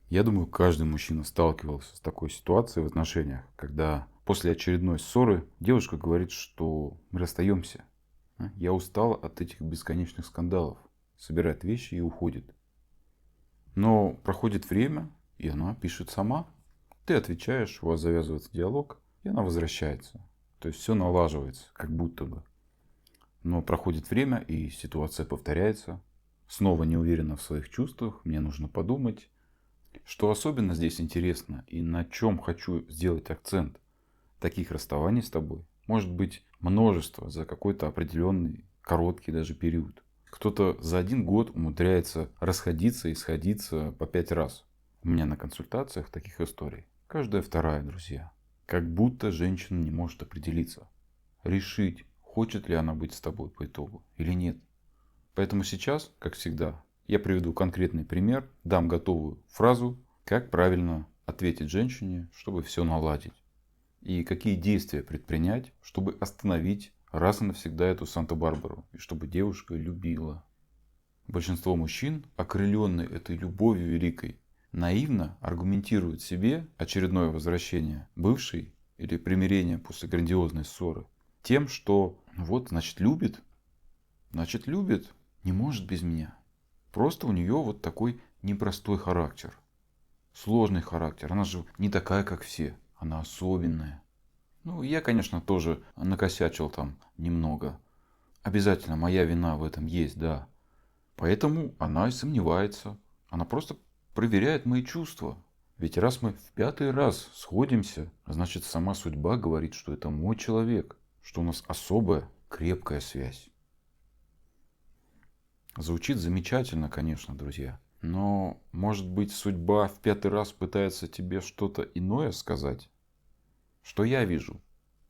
Я думаю, каждый мужчина сталкивался с такой ситуацией в отношениях, когда после очередной ссоры девушка говорит, что мы расстаемся. Я устал от этих бесконечных скандалов. Собирает вещи и уходит. Но проходит время, и она пишет сама. Ты отвечаешь, у вас завязывается диалог, и она возвращается. То есть все налаживается, как будто бы. Но проходит время, и ситуация повторяется. Снова не уверена в своих чувствах, мне нужно подумать. Что особенно здесь интересно и на чем хочу сделать акцент таких расставаний с тобой, может быть множество за какой-то определенный короткий даже период. Кто-то за один год умудряется расходиться и сходиться по 5 раз. У меня на консультациях таких историй. Каждая вторая, друзья. Как будто женщина не может определиться. Решить, хочет ли она быть с тобой по итогу или нет. Поэтому сейчас, как всегда, я приведу конкретный пример, дам готовую фразу, как правильно ответить женщине, чтобы все наладить. И какие действия предпринять, чтобы остановить раз и навсегда эту Санта-Барбару. И чтобы девушка любила. Большинство мужчин, окрыленные этой любовью великой, наивно аргументируют себе очередное возвращение бывшей или примирение после грандиозной ссоры тем, что вот, значит любит, не может без меня. Просто у нее вот такой непростой характер. Сложный характер. Она же не такая, как все. Она особенная. Ну, я, конечно, тоже накосячил там немного. Обязательно моя вина в этом есть, да. Поэтому она и сомневается. Она просто проверяет мои чувства. Ведь раз мы в 5-й раз сходимся, значит сама судьба говорит, что это мой человек. Что у нас особая крепкая связь. Звучит замечательно, конечно, друзья. Но, может быть, судьба в 5-й раз пытается тебе что-то иное сказать? Что я вижу?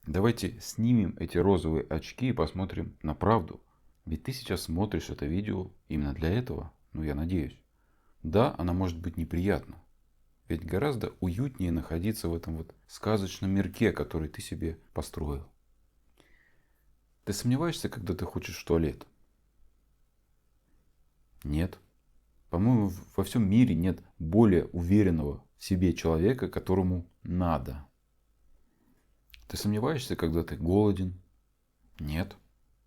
Давайте снимем эти розовые очки и посмотрим на правду. Ведь ты сейчас смотришь это видео именно для этого, ну я надеюсь. Да, она может быть неприятна. Ведь гораздо уютнее находиться в этом вот сказочном мирке, который ты себе построил. Ты сомневаешься, когда ты хочешь в туалет? Нет. По-моему, во всем мире нет более уверенного в себе человека, которому надо. Ты сомневаешься, когда ты голоден? Нет.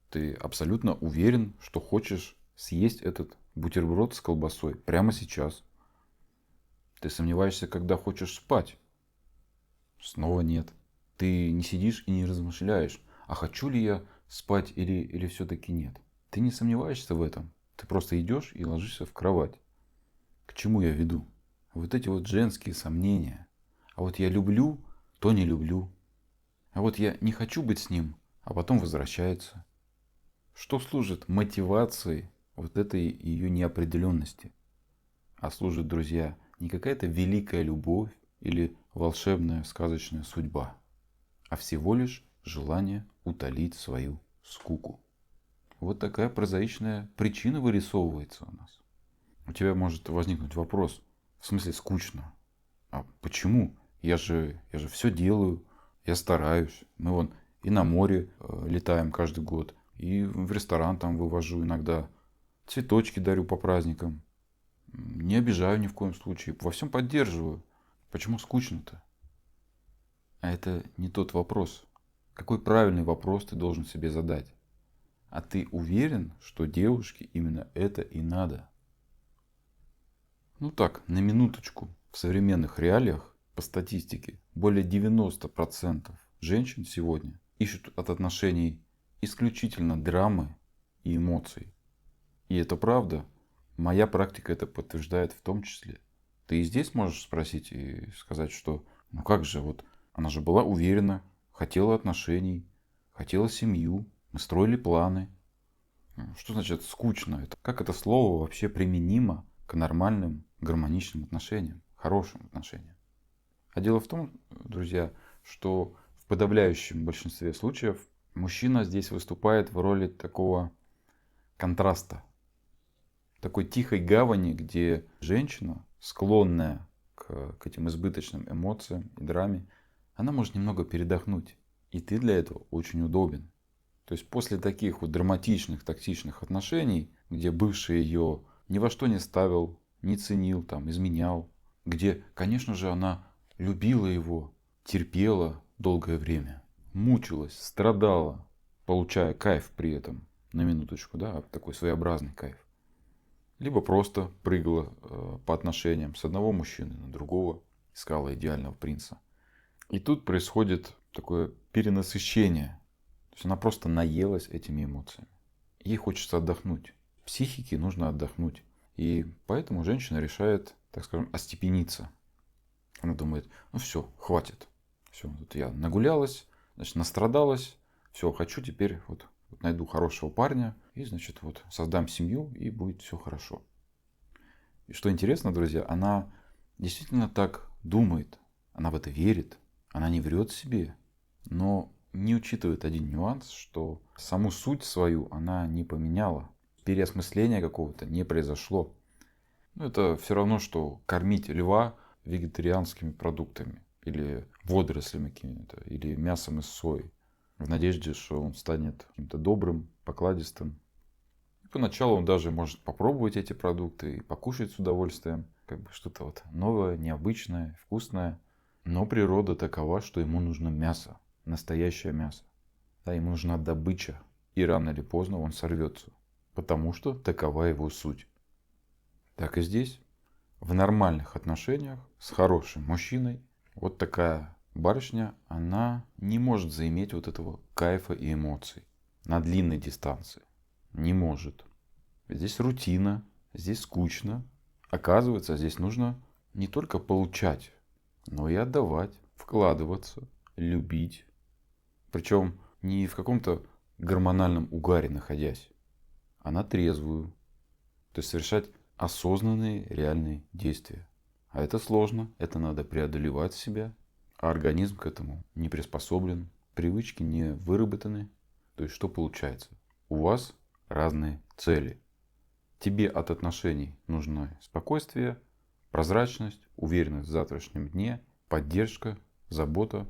Ты абсолютно уверен, что хочешь съесть этот бутерброд с колбасой прямо сейчас. Ты сомневаешься, когда хочешь спать? Снова нет. Ты не сидишь и не размышляешь, а хочу ли я спать или все-таки нет. Ты не сомневаешься в этом. Ты просто идешь и ложишься в кровать. К чему я веду? Вот эти вот женские сомнения. А вот я люблю, то не люблю. А вот я не хочу быть с ним, а потом возвращается. Что служит мотивацией вот этой ее неопределенности? А служит, друзья, не какая-то великая любовь или волшебная сказочная судьба, а всего лишь желание утолить свою скуку. Вот такая прозаичная причина вырисовывается у нас. У тебя может возникнуть вопрос, в смысле скучно? А почему? Я же все делаю, я стараюсь. Мы вон и на море летаем каждый год, и в ресторан там вывожу иногда, цветочки дарю по праздникам. Не обижаю ни в коем случае, во всем поддерживаю. Почему скучно-то? А это не тот вопрос. Какой правильный вопрос ты должен себе задать? А ты уверен, что девушке именно это и надо? Ну так, на минуточку. В современных реалиях, по статистике, более 90% женщин сегодня ищут от отношений исключительно драмы и эмоций. И это правда. Моя практика это подтверждает в том числе. Ты и здесь можешь спросить и сказать, что ну как же, вот она же была уверена, хотела отношений, хотела семью, мы строили планы. Что значит скучно? Как это слово вообще применимо к нормальным, гармоничным отношениям, хорошим отношениям? А дело в том, друзья, что в подавляющем большинстве случаев мужчина здесь выступает в роли такого контраста. Такой тихой гавани, где женщина, склонная к этим избыточным эмоциям и драме, она может немного передохнуть. И ты для этого очень удобен. То есть после таких вот драматичных, токсичных отношений, где бывший ее ни во что не ставил, не ценил, там, изменял, где, конечно же, она любила его, терпела долгое время, мучилась, страдала, получая кайф при этом, на минуточку, да, такой своеобразный кайф. Либо просто прыгала по отношениям с одного мужчины на другого, искала идеального принца. И тут происходит такое перенасыщение. То есть она просто наелась этими эмоциями. Ей хочется отдохнуть. Психике нужно отдохнуть. И поэтому женщина решает, так скажем, остепениться. Она думает, ну все, хватит. Все, вот я нагулялась, значит, настрадалась. Все, хочу теперь вот найду хорошего парня. И, значит, вот создам семью, и будет все хорошо. И что интересно, друзья, она действительно так думает. Она в это верит. Она не врет себе. Но не учитывает один нюанс, что саму суть свою она не поменяла. Переосмысления какого-то не произошло. Ну, это все равно, что кормить льва вегетарианскими продуктами. Или водорослями какими-то. Или мясом из сои. В надежде, что он станет каким-то добрым, покладистым. И поначалу он даже может попробовать эти продукты и покушать с удовольствием. Как бы что-то вот новое, необычное, вкусное. Но природа такова, что ему нужно мясо. Настоящее мясо. Да, ему нужна добыча. И рано или поздно он сорвется. Потому что такова его суть. Так и здесь. В нормальных отношениях с хорошим мужчиной вот такая барышня, она не может заиметь вот этого кайфа и эмоций на длинной дистанции. Не может. Здесь рутина, здесь скучно. Оказывается, здесь нужно не только получать, но и отдавать, вкладываться, любить. Причем не в каком-то гормональном угаре находясь, а на трезвую. То есть совершать осознанные реальные действия. А это сложно, это надо преодолевать себя, а организм к этому не приспособлен, привычки не выработаны. То есть что получается? У вас разные цели. Тебе от отношений нужно спокойствие, прозрачность, уверенность в завтрашнем дне, поддержка, забота.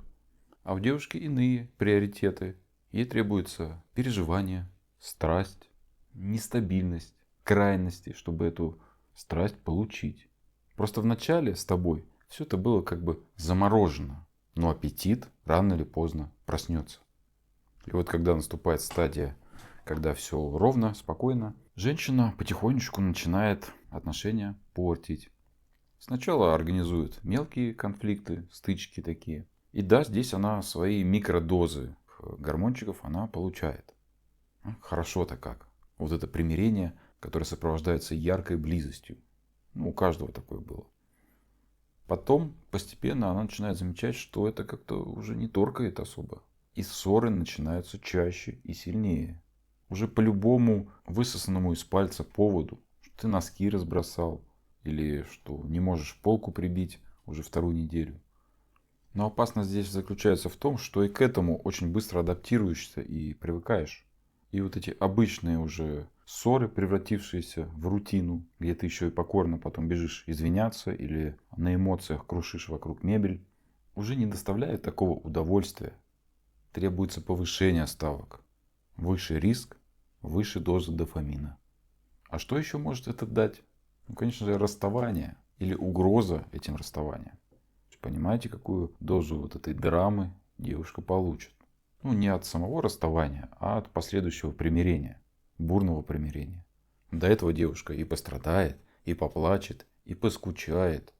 А у девушки иные приоритеты. Ей требуется переживание, страсть, нестабильность, крайности, чтобы эту страсть получить. Просто вначале с тобой все это было как бы заморожено. Но аппетит рано или поздно проснется. И вот когда наступает стадия, когда все ровно, спокойно, женщина потихонечку начинает отношения портить. Сначала организует мелкие конфликты, стычки такие. И да, здесь она свои микродозы гормончиков она получает. Хорошо-то как. Вот это примирение, которое сопровождается яркой близостью. Ну, у каждого такое было. Потом постепенно она начинает замечать, что это как-то уже не торкает особо. И ссоры начинаются чаще и сильнее. Уже по любому высосанному из пальца поводу, что ты носки разбросал, или что не можешь полку прибить уже вторую неделю. Но опасность здесь заключается в том, что и к этому очень быстро адаптируешься и привыкаешь. И вот эти обычные уже ссоры, превратившиеся в рутину, где ты еще и покорно потом бежишь извиняться или на эмоциях крушишь вокруг мебель, уже не доставляют такого удовольствия. Требуется повышение ставок. Выше риск, выше доза дофамина. А что еще может это дать? Ну, конечно же, расставание или угроза этим расставанием. Понимаете, какую дозу вот этой драмы девушка получит? Ну, не от самого расставания, а от последующего примирения, бурного примирения. До этого девушка и пострадает, и поплачет, и поскучает.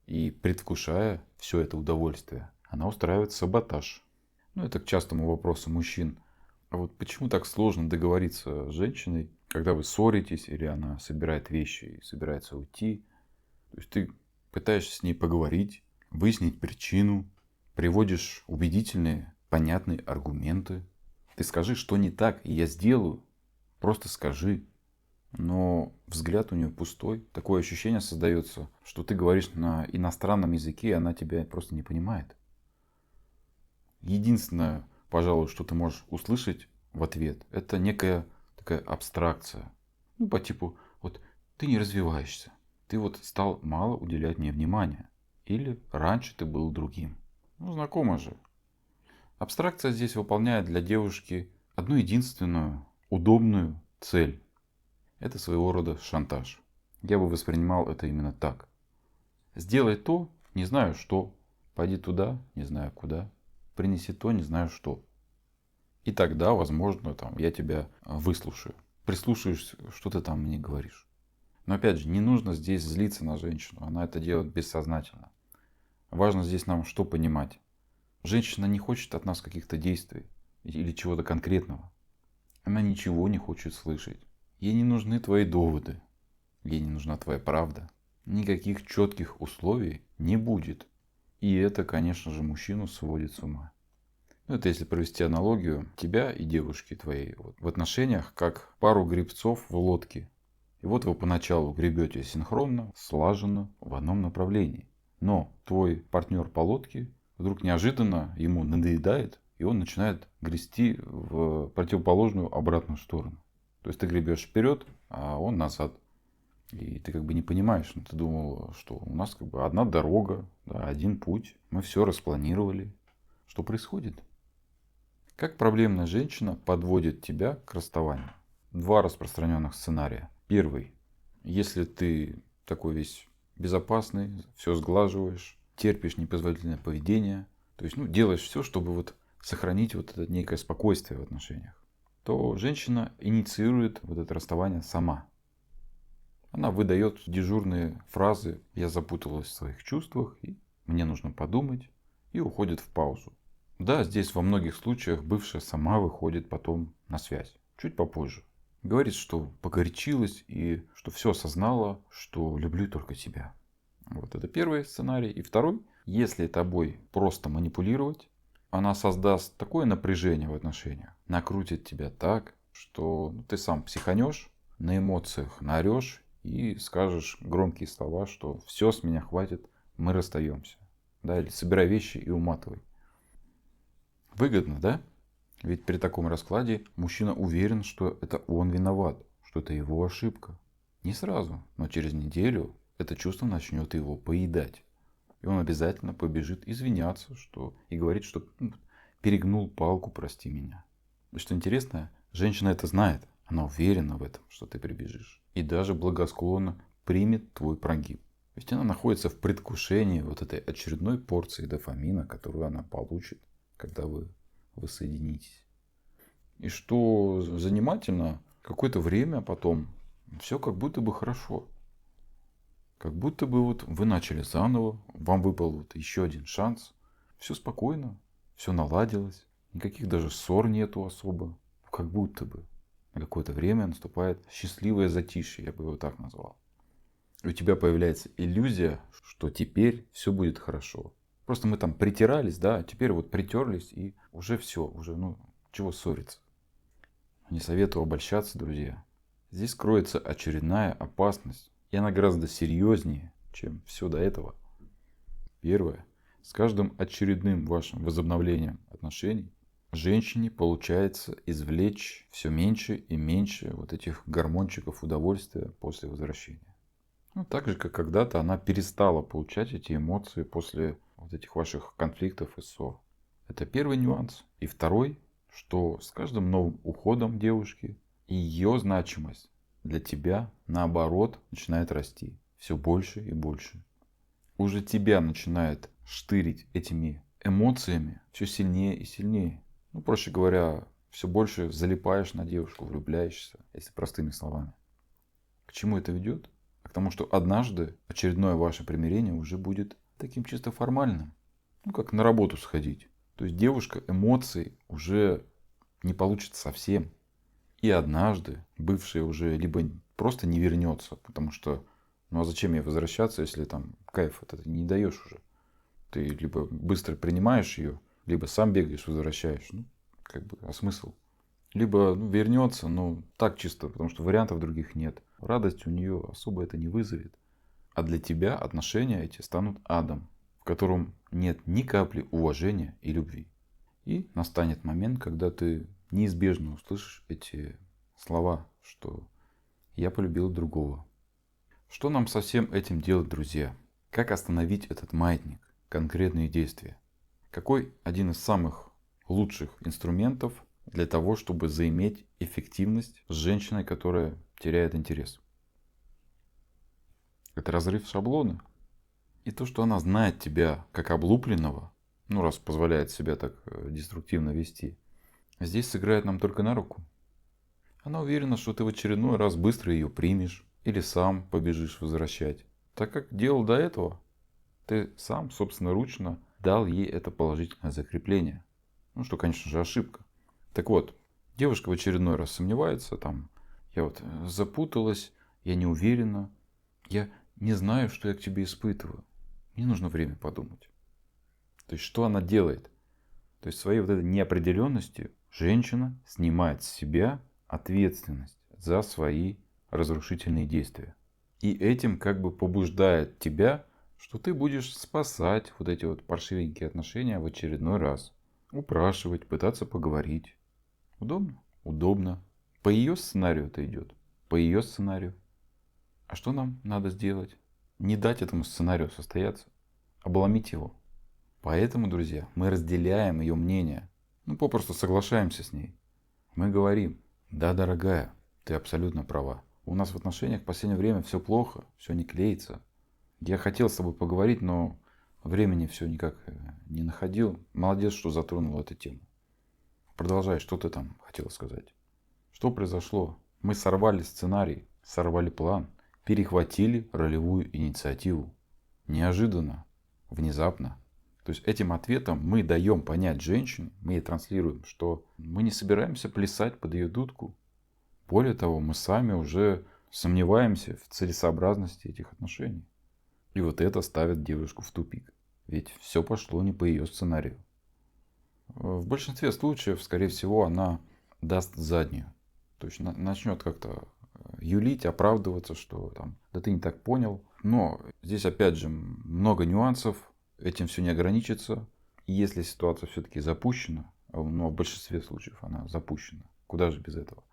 И предвкушая все это удовольствие, она устраивает саботаж. Ну, это к частому вопросу мужчин. А вот почему так сложно договориться с женщиной, когда вы ссоритесь, или она собирает вещи и собирается уйти? То есть ты пытаешься с ней поговорить, выяснить причину, приводишь убедительные, понятные аргументы. Ты скажи, что не так, и я сделаю. Просто скажи. Но взгляд у нее пустой. Такое ощущение создается, что ты говоришь на иностранном языке, и она тебя просто не понимает. Единственное, пожалуй, что ты можешь услышать в ответ, это некая такая абстракция. Ну, по типу, вот ты не развиваешься. Ты вот стал мало уделять мне внимания. Или раньше ты был другим. Ну, знакомо же. Абстракция здесь выполняет для девушки одну единственную, удобную цель. Это своего рода шантаж. Я бы воспринимал это именно так. Сделай то, не знаю что. Пойди туда, не знаю куда. Принеси то, не знаю что. И тогда, возможно, я тебя выслушаю. Прислушаюсь, что ты там мне говоришь. Но опять же, не нужно здесь злиться на женщину. Она это делает бессознательно. Важно здесь нам что понимать. Женщина не хочет от нас каких-то действий или чего-то конкретного. Она ничего не хочет слышать. Ей не нужны твои доводы. Ей не нужна твоя правда. Никаких четких условий не будет. И это, конечно же, мужчину сводит с ума. Это если провести аналогию тебя и девушки твоей в отношениях, как пару гребцов в лодке. И вот вы поначалу гребете синхронно, слаженно, в одном направлении. Но твой партнер по лодке вдруг неожиданно ему надоедает, и он начинает грести в противоположную обратную сторону. То есть ты гребешь вперед, а он назад. И ты не понимаешь, но ты думал, что у нас одна дорога, да, один путь. Мы все распланировали. Что происходит? Как проблемная женщина подводит тебя к расставанию? Два распространенных сценария. Первый. Если ты такой весь безопасный, все сглаживаешь, терпишь непозволительное поведение, то есть делаешь все, чтобы сохранить это некое спокойствие в отношениях, то женщина инициирует это расставание сама. Она выдает дежурные фразы «я запуталась в своих чувствах», и «мне нужно подумать», и уходит в паузу. Да, здесь во многих случаях бывшая сама выходит потом на связь, чуть попозже. Говорит, что погорячилась и что все осознала, что люблю только тебя. Вот это первый сценарий. И второй, если тобой просто манипулировать, она создаст такое напряжение в отношениях, накрутит тебя так, что ты сам психанешь, на эмоциях наорешь и скажешь громкие слова, что все, с меня хватит, мы расстаемся. Да, или собирай вещи и уматывай. Выгодно, да? Ведь при таком раскладе мужчина уверен, что это он виноват, что это его ошибка. Не сразу, но через неделю это чувство начнет его поедать. И он обязательно побежит извиняться и говорит, что перегнул палку, прости меня. И что интересно, женщина это знает. Она уверена в этом, что ты прибежишь. И даже благосклонно примет твой прогиб. Ведь она находится в предвкушении этой очередной порции дофамина, которую она получит, когда вы соединитесь. И что занимательно, какое-то время потом все как будто бы хорошо. Как будто бы вы начали заново, вам выпал еще один шанс. Все спокойно, все наладилось, никаких даже ссор нету особо. Как будто бы на какое-то время наступает счастливое затишье, я бы его так назвал. И у тебя появляется иллюзия, что теперь все будет хорошо. Просто мы там притирались, да, а теперь притерлись и уже все, чего ссориться. Не советую обольщаться, друзья. Здесь кроется очередная опасность, и она гораздо серьезнее, чем все до этого. Первое. С каждым очередным вашим возобновлением отношений женщине получается извлечь все меньше и меньше этих гормончиков удовольствия после возвращения. Так же, как когда-то она перестала получать эти эмоции после этих ваших конфликтов и ссор. Это первый нюанс. И второй, что с каждым новым уходом девушки ее значимость для тебя, наоборот, начинает расти все больше и больше. Уже тебя начинает штырить этими эмоциями все сильнее и сильнее. Проще говоря, все больше залипаешь на девушку, влюбляешься, если простыми словами. К чему это ведет? К тому, что однажды очередное ваше примирение уже будет таким чисто формальным. Как на работу сходить. То есть девушка эмоций уже не получит совсем. И однажды бывшая уже либо просто не вернется, потому что а зачем ей возвращаться, если кайф это ты не даешь уже. Ты либо быстро принимаешь ее, либо сам бегаешь, возвращаешь. А смысл? Либо вернется, но так чисто, потому что вариантов других нет. Радость у нее особо это не вызовет. А для тебя отношения эти станут адом, в котором нет ни капли уважения и любви. И настанет момент, когда ты неизбежно услышишь эти слова, что я полюбил другого. Что нам со всем этим делать, друзья? Как остановить этот маятник? Конкретные действия. Какой один из самых лучших инструментов для того, чтобы заиметь эффективность с женщиной, которая теряет интерес? Это разрыв шаблона. И то, что она знает тебя как облупленного, ну раз позволяет себя так деструктивно вести, здесь сыграет нам только на руку. Она уверена, что ты в очередной раз быстро ее примешь или сам побежишь возвращать. Так как делал до этого, ты сам собственноручно дал ей это положительное закрепление. Ну, что, конечно же, ошибка. Так вот, девушка в очередной раз сомневается, там, я вот запуталась, я не уверена, я не знаю, что я к тебе испытываю. Мне нужно время подумать. То есть, что она делает? То есть, своей вот этой неопределенностью женщина снимает с себя ответственность за свои разрушительные действия. И этим как бы побуждает тебя, что ты будешь спасать вот эти вот паршивенькие отношения в очередной раз. Упрашивать, пытаться поговорить. Удобно? Удобно. По ее сценарию это идет. По ее сценарию. А что нам надо сделать? Не дать этому сценарию состояться. Обломить его. Поэтому, друзья, мы разделяем ее мнение. Ну, попросту соглашаемся с ней. Мы говорим: да, дорогая, ты абсолютно права. У нас в отношениях в последнее время все плохо, все не клеится. Я хотел с тобой поговорить, но времени все никак не находил. Молодец, что затронул эту тему. Продолжай, что ты там хотела сказать? Что произошло? Мы сорвали сценарий, сорвали план, перехватили ролевую инициативу. Неожиданно, внезапно. То есть этим ответом мы даем понять женщине, мы ей транслируем, что мы не собираемся плясать под ее дудку. Более того, мы сами уже сомневаемся в целесообразности этих отношений. И вот это ставит девушку в тупик. Ведь все пошло не по ее сценарию. В большинстве случаев, скорее всего, она даст заднюю. То есть начнет как-то юлить, оправдываться, что там, да ты не так понял. Но здесь опять же много нюансов. Этим все не ограничится. И если ситуация все-таки запущена, но в большинстве случаев она запущена, куда же без этого?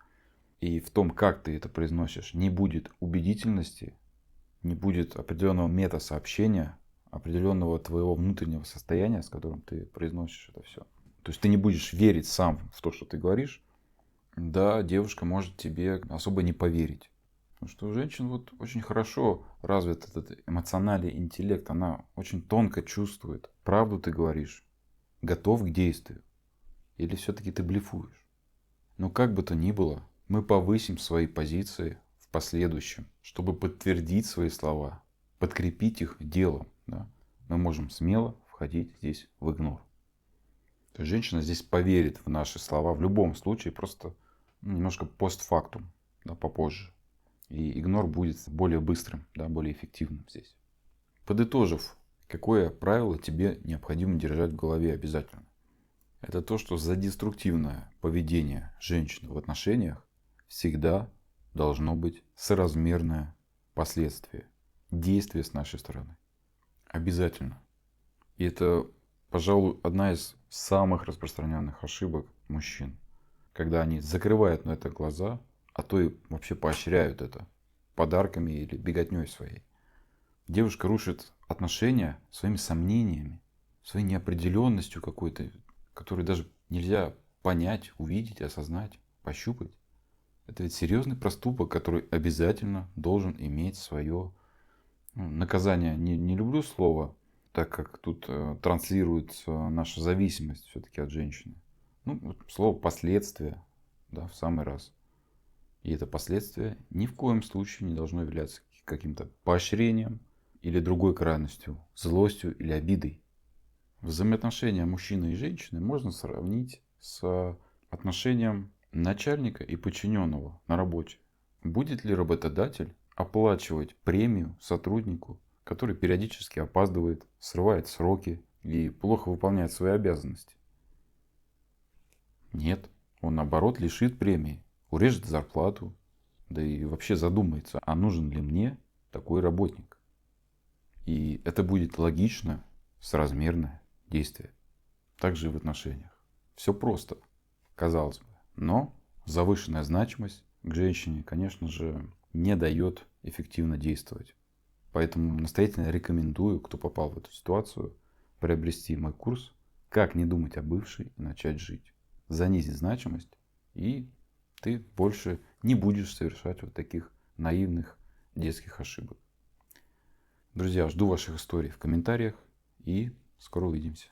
И в том, как ты это произносишь, не будет убедительности, не будет определенного мета-сообщения, определенного твоего внутреннего состояния, с которым ты произносишь это все. То есть ты не будешь верить сам в то, что ты говоришь. Да, девушка может тебе особо не поверить. Потому что у женщин вот очень хорошо развит этот эмоциональный интеллект. Она очень тонко чувствует, правду ты говоришь, готов к действию. Или все-таки ты блефуешь. Но как бы то ни было, мы повысим свои позиции в последующем, чтобы подтвердить свои слова, подкрепить их делом. Да? Мы можем смело входить здесь в игнор. То есть женщина здесь поверит в наши слова в любом случае, просто немножко постфактум, да, попозже. И игнор будет более быстрым, да, более эффективным здесь. Подытожив, какое правило тебе необходимо держать в голове обязательно? Это то, что за деструктивное поведение женщины в отношениях всегда должно быть соразмерное последствие, действие с нашей стороны. Обязательно. И это, пожалуй, одна из самых распространенных ошибок мужчин. Когда они закрывают на это глаза, а то и вообще поощряют это подарками или беготней своей. Девушка рушит отношения своими сомнениями, своей неопределенностью какой-то, которую даже нельзя понять, увидеть, осознать, пощупать. Это ведь серьезный проступок, который обязательно должен иметь свое наказание. Не люблю слово, так как тут транслируется наша зависимость все-таки от женщины. Ну, вот слово последствия, да, в самый раз. И это последствие ни в коем случае не должно являться каким-то поощрением или другой крайностью, злостью или обидой. Взаимоотношения мужчины и женщины можно сравнить с отношением начальника и подчиненного на работе. Будет ли работодатель оплачивать премию сотруднику, который периодически опаздывает, срывает сроки и плохо выполняет свои обязанности? Нет, он наоборот лишит премии, урежет зарплату, да и вообще задумается, а нужен ли мне такой работник. И это будет логично, соразмерное действие. Также и в отношениях. Все просто, казалось бы. Но завышенная значимость к женщине, конечно же, не дает эффективно действовать. Поэтому настоятельно рекомендую, кто попал в эту ситуацию, приобрести мой курс «Как не думать о бывшей и начать жить». Занизить значимость, и ты больше не будешь совершать вот таких наивных детских ошибок. Друзья, жду ваших историй в комментариях и скоро увидимся.